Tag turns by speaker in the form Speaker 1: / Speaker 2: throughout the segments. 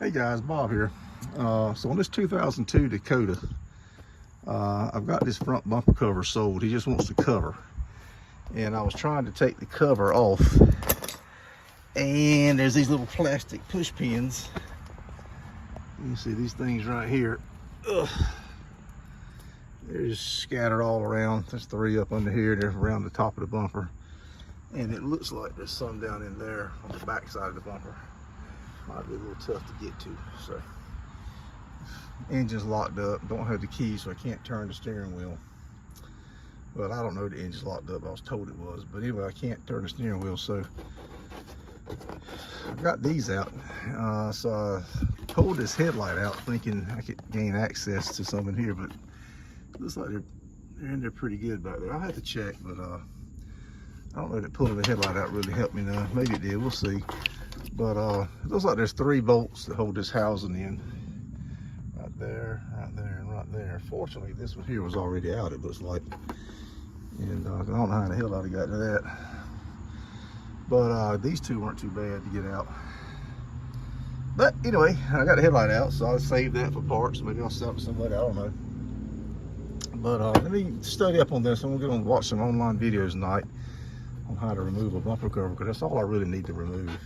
Speaker 1: Hey guys, Bob here. So on this 2002 Dakota, I've got this front bumper cover sold. He just wants the cover. And I was trying to take the cover off. And there's these little plastic push pins. You can see these things right here. Ugh. They're just scattered all around. There's 3 up under here. They're around the top of the bumper. And it looks like there's some down in there on the back side of the bumper. Might be a little tough to get to. So, engine's locked up. Don't have the key, so I can't turn the steering wheel. Well, I don't know the engine's locked up. I was told it was. But anyway, I can't turn the steering wheel, so I got these out. So I pulled this headlight out thinking I could gain access to some in here, but it looks like they're in there pretty good back there. I'll have to check, but I don't know that pulling the headlight out really helped me now. Maybe it did, we'll see. But it looks like there's 3 bolts that hold this housing in. Right there, and right there. Fortunately, this one here was already out, it looks like. And I don't know how the hell I'd have got to that. But these 2 weren't too bad to get out. But anyway, I got the headlight out, so I'll save that for parts. Maybe I'll sell it to somebody, I don't know. But let me study up on this. I'm gonna get on watch some online videos tonight on how to remove a bumper cover, because that's all I really need to remove.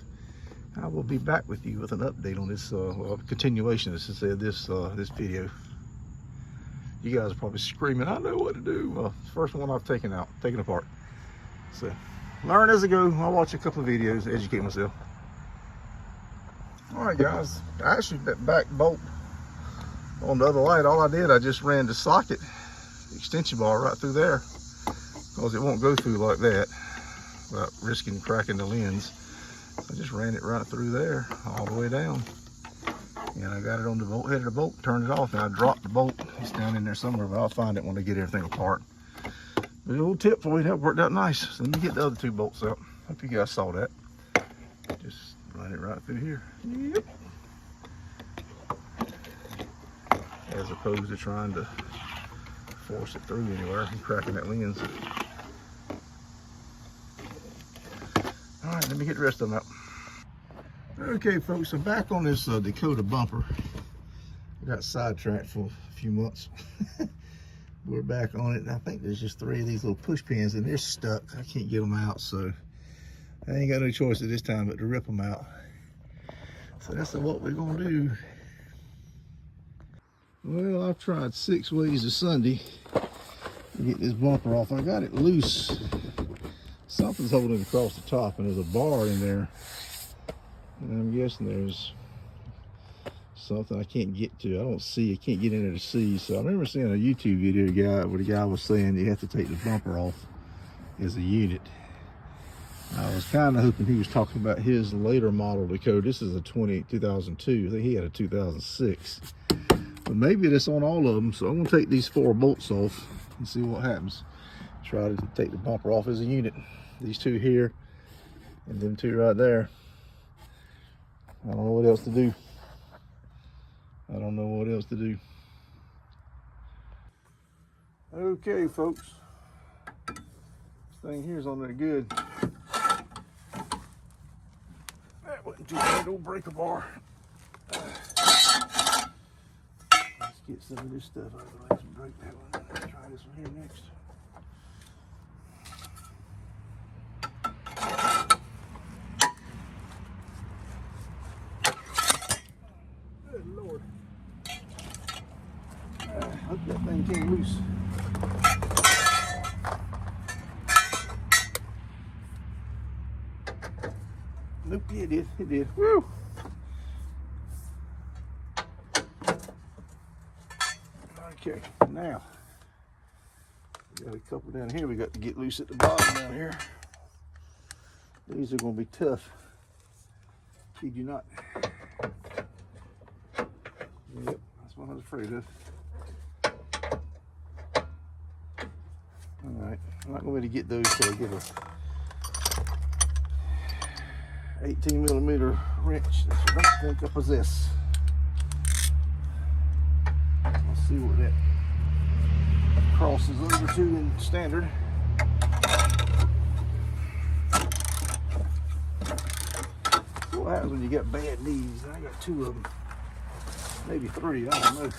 Speaker 1: I will be back with you with an update on this, well, continuation, as I said, this video. You guys are probably screaming, I know what to do. Well, it's the first one I've taken apart. So, learn as I go. I'll watch a couple of videos to educate myself. All right, guys. Actually, that back bolt on the other light, all I did, I just ran the socket, the extension bar right through there, because it won't go through like that without risking cracking the lens. I just ran it right through there, all the way down. And I got it on the bolt, head of the bolt, turned it off, and I dropped the bolt. It's down in there somewhere, but I'll find it when I get everything apart. But a little tip for you, that worked out nice. So let me get the other 2 bolts out. Hope you guys saw that. Just run it right through here. Yep. As opposed to trying to force it through anywhere and cracking that lens. All right, let me get the rest of them out. Okay, folks, I'm back on this Dakota bumper. I got sidetracked for a few months. We're back on it, and I think there's just 3 of these little push pins, and they're stuck. I can't get them out, so I ain't got no choice at this time but to rip them out. So that's what we're gonna do. Well, I've tried 6 ways to Sunday to get this bumper off. I got it loose. Something's holding it across the top, and there's a bar in there. And I'm guessing there's something I can't get to. I don't see, I can't get in there to see. So I remember seeing a YouTube video where the guy was saying you have to take the bumper off as a unit. I was kind of hoping he was talking about his later model Dakota. This is a 2002. I think he had a 2006. But maybe it's on all of them. So I'm going to take these 4 bolts off and see what happens. Try to take the bumper off as a unit. These 2 here and them 2 right there. I don't know what else to do. I don't know what else to do. Okay, folks. This thing here's on there good. That wasn't too bad, old breaker bar. Let's get some of this stuff out of the way and break that one. Let's try this one here next. Good Lord. Hope that thing came loose. Nope, yeah, it did. It did. Woo! Okay, now we got a couple down here. We got to get loose at the bottom down here. These are going to be tough. Kid you not. Yep, that's what I was afraid of. Alright, I'm not going to get those till I get a 18mm wrench that I don't think I possess. Let's see what that crosses over to in standard. What happens when you got bad knees? I got 2 of them. maybe 3, I don't know.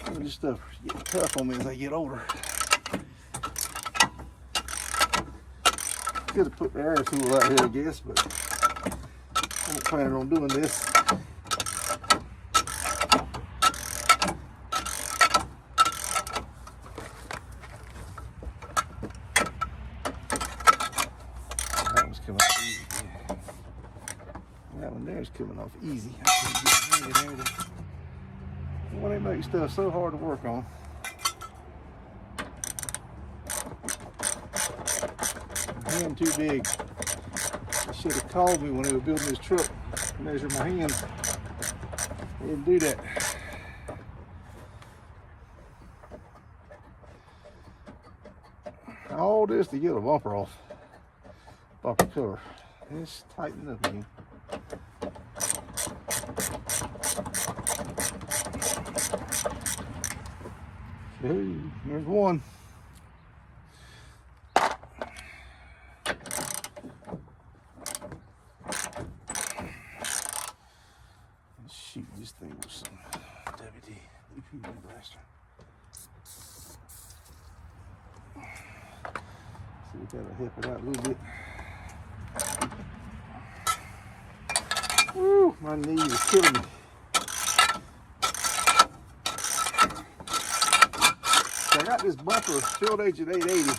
Speaker 1: Some of this stuff gets tough on me as I get older. Could have put the air tool out here, I guess, but I'm not planning on doing this. That one's coming off easy. That one there's coming off easy. I can't get it. Why they make stuff so hard to work on? Hand too big. They should have called me when they were building this truck to measure my hands. They didn't do that. All this to get a bumper off. Bumper cover. It's tightening up again. Hey, there's one. Let's shoot this thing with some WD blaster. See if that'll help it out a little bit. Woo, my knees are killing me. I got this bumper field agent 880.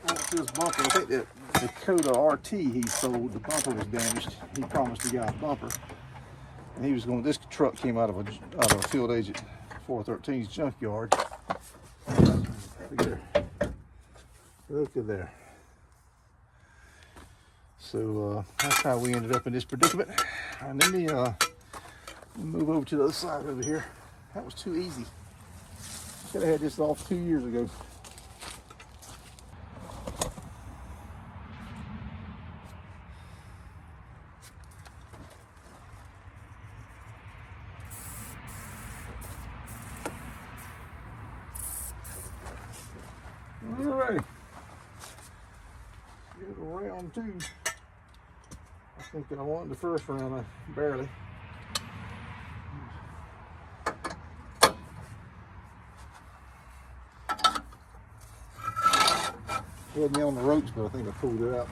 Speaker 1: I got this bumper. I think that Dakota RT he sold, the bumper was damaged. He promised the guy a bumper, and he was going. This truck came out of a field agent 413's junkyard. Look at there. So that's how we ended up in this predicament. And let me move over to the other side over here. That was too easy. Should have had this off 2 years ago. All right. Get round 2. I think I won the first round, barely. He had me on the ropes, but I think I pulled it out.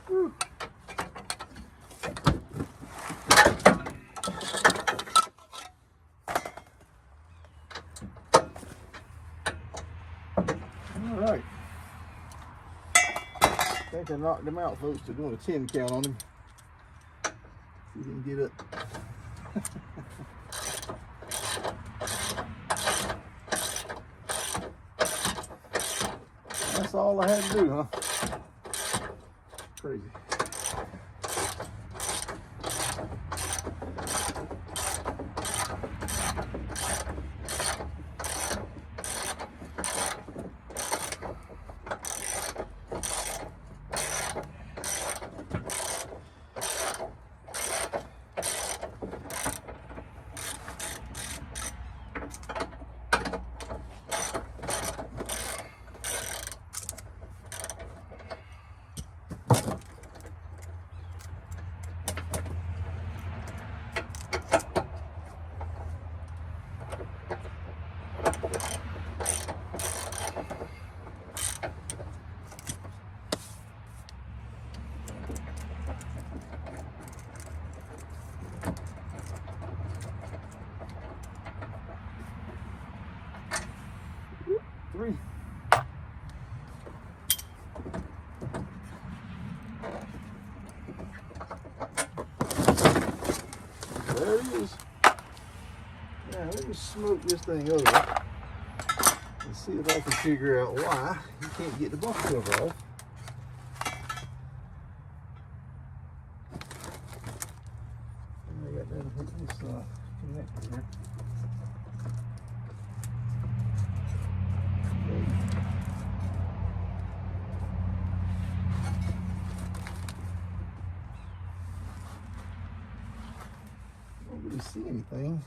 Speaker 1: Woo. All right. I think I knocked him out, folks. They're doing a 10 count on him. See if he can get up. That's all I had to do, huh? Crazy. Three. There it is. Now let me smoke this thing over and see if I can figure out why you can't get the bumper cover off. And I got that hit this connector here. Don't really see anything.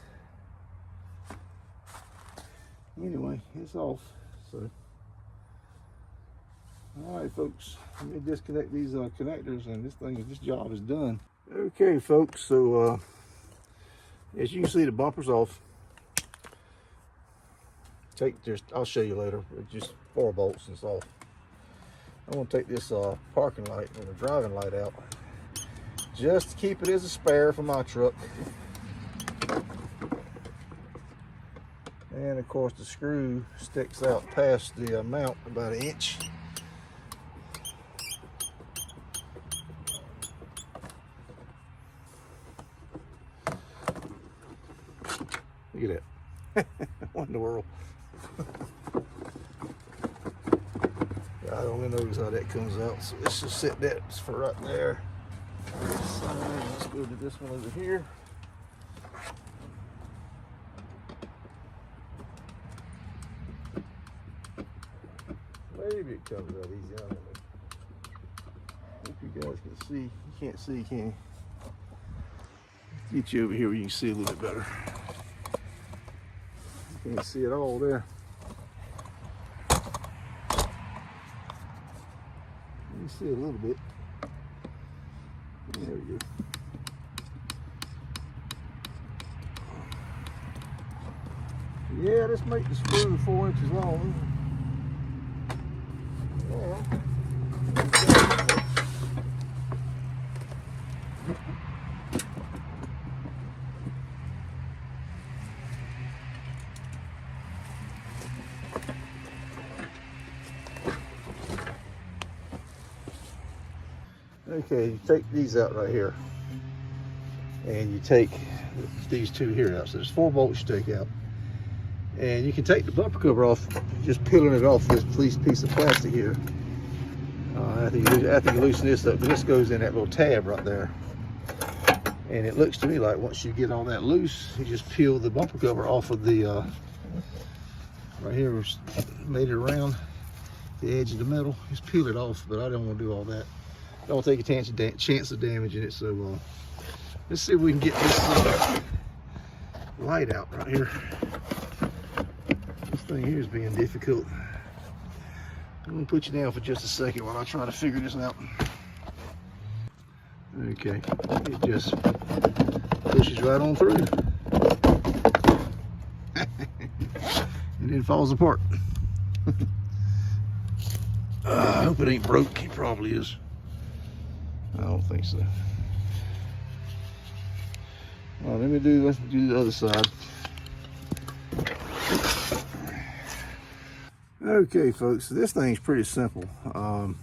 Speaker 1: Anyway, it's off, so All right, folks, let me disconnect these connectors, and this job is done. Okay, folks, so as you can see, the bumper's off. I'll show you later. It's just 4 bolts and it's off. I'm gonna take this parking light and the driving light out, just to keep it as a spare for my truck. And of course, the screw sticks out past the mount about 1 inch. Look at that. What in the world? God only knows how that comes out. So let's just set that for right there. Let's go to this one over here. Maybe it comes out easy. I don't know. Hope you guys can see. You can't see, can you? Get you over here where you can see a little bit better. You can't see it all there. You can see a little bit. There we go. Yeah, let's make the screw 4 inches long. Yeah. Okay, you take these out right here, and you take these 2 here out. So there's 4 bolts you take out, and you can take the bumper cover off, just peeling it off this piece of plastic here. After you loosen this up, but this goes in that little tab right there. And it looks to me like once you get all that loose, you just peel the bumper cover off of the right here. Made it around the edge of the metal. Just peel it off, but I don't want to do all that. Don't take a chance of damaging it. So let's see if we can get this light out right here. This thing here is being difficult. I'm gonna put you down for just a second while I try to figure this out. Okay, it just pushes right on through. And then falls apart. I hope it ain't broke. It probably is. I don't think so. Well, let's do the other side. Okay, folks, so this thing's pretty simple. Now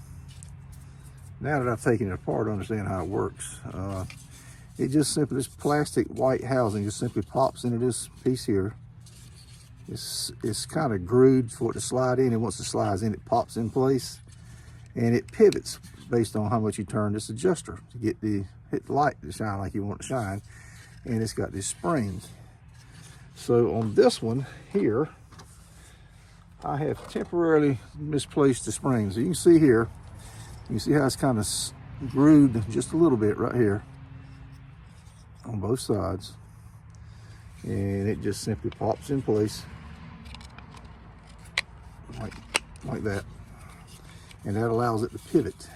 Speaker 1: that I've taken it apart, I understand how it works. It just simply, this plastic white housing just simply pops into this piece here. It's kind of glued for it to slide in, and once it slides in, it pops in place, and it pivots based on how much you turn this adjuster to hit the light to shine like you want it to shine. And it's got these springs. So on this one here, I have temporarily misplaced the springs. So you can see here, you can see how it's kind of grooved just a little bit right here on both sides. And it just simply pops in place like that. And that allows it to pivot.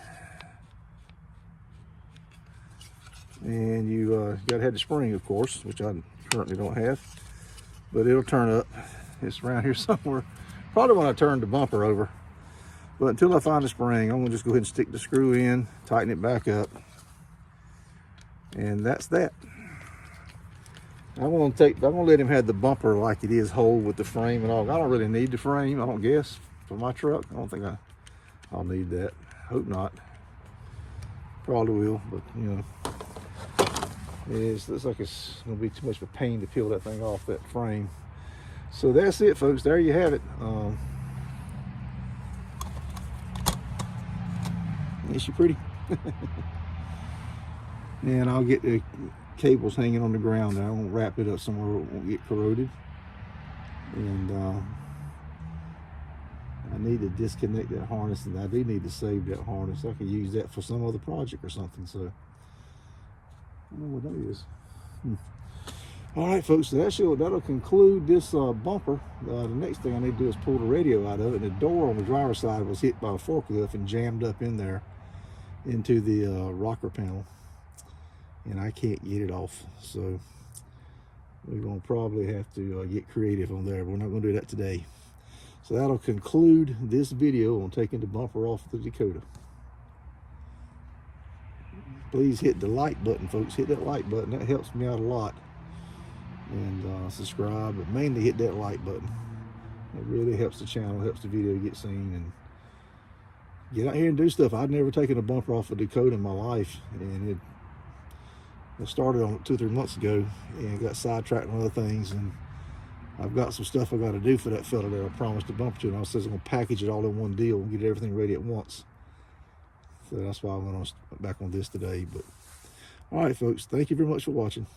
Speaker 1: And you got to have the spring, of course, which I currently don't have, but it'll turn up. It's around here somewhere. Probably when I turn the bumper over. But until I find the spring, I'm gonna just go ahead and stick the screw in, tighten it back up, and that's that. I'm gonna let him have the bumper like it is, whole with the frame and all. I don't really need the frame, I don't guess, for my truck. I don't think I'll need that. Hope not. Probably will, but you know. It looks like it's gonna be too much of a pain to peel that thing off that frame. So that's it, folks. There you have it. Ain't she pretty? And I'll get the cables hanging on the ground there. I won't wrap it up somewhere where it won't get corroded. And I need to disconnect that harness, and I do need to save that harness. I can use that for some other project or something. So I don't know what that is. All right, folks, so that'll conclude this bumper. The next thing I need to do is pull the radio out of it. And the door on the driver's side was hit by a forklift and jammed up in there into the rocker panel. And I can't get it off. So we're going to probably have to get creative on there. But we're not going to do that today. So that'll conclude this video on taking the bumper off the Dakota. Please hit the like button, folks. Hit that like button. That helps me out a lot. And subscribe, but mainly hit that like button. It really helps the channel, helps the video get seen, and get out here and do stuff. I'd never taken a bumper off a Dakota in my life, and I started on it 2 or 3 months ago and got sidetracked on other things, and I've got some stuff I got to do for that fella that I promised to bumper to, and I said I'm going to package it all in one deal and get everything ready at once. So that's why I'm going to back on this today. But all right, folks, thank you very much for watching.